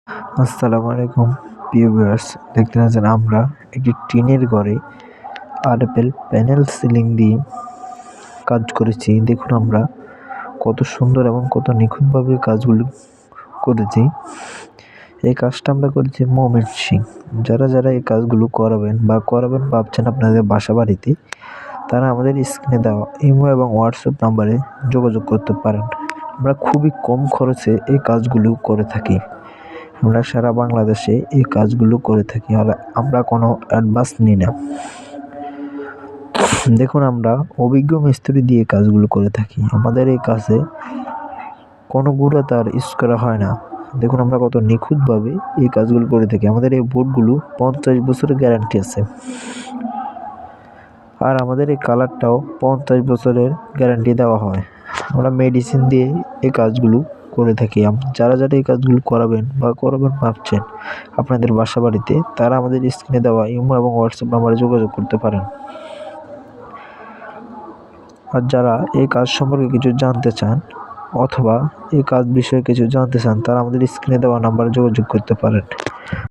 আসসালামু আলাইকুম প্রিয় ভিউয়ার্স, দেখতে পাচ্ছেন আমরা একটি টিনের ঘরে আরএফএল প্যানেল সিলিং দিয়ে কাজ করেছি। দেখুন আমরা কত সুন্দর এবং কত নিখুঁতভাবে কাজগুলো করেছি। এই কাজটা আমরা করেছি ময়মনসিংহ। যারা এই কাজগুলো করাবেন ভাবছেন আপনাদের বাসা বাড়িতে, তারা আমাদের স্ক্রিনে দেওয়া ইমো এবং হোয়াটসঅ্যাপ নাম্বারে যোগাযোগ করতে পারেন। আমরা খুবই কম খরচে এই কাজগুলো করে থাকি। আমরা সারা বাংলাদেশে এই কাজগুলো করে থাকি আর আমরা কোনো অ্যাডভান্স নিই না। দেখুন আমরা অভিজ্ঞ মিস্ত্রি দিয়ে কাজগুলো করে থাকি। আমাদের এই কাজে কোনো গুঁড়ো তার ইউজ করা হয় না। দেখুন আমরা কত নিখুঁতভাবে এই কাজগুলো করে থাকি। আমাদের এই বোর্ডগুলো 50 বছরের গ্যারান্টি আছে, আর আমাদের এই কালারটাও 50 বছরের গ্যারান্টি দেওয়া হয়। আমরা মেডিসিন দিয়ে এই কাজগুলো করে থাকি। যারা এই কাজগুলো করাবেন ভাবছেন আপনাদের বাসা বাড়িতে, তারা আমাদের স্ক্রিনে দেওয়া ইমো এবং হোয়াটসঅ্যাপ নাম্বারে যোগাযোগ করতে পারেন। আর যারা এই কাজ সম্পর্কে কিছু জানতে চান অথবা এই কাজ বিষয়ে কিছু জানতে চান, তারা আমাদের স্ক্রিনে দেওয়া নাম্বারে যোগাযোগ করতে পারেন।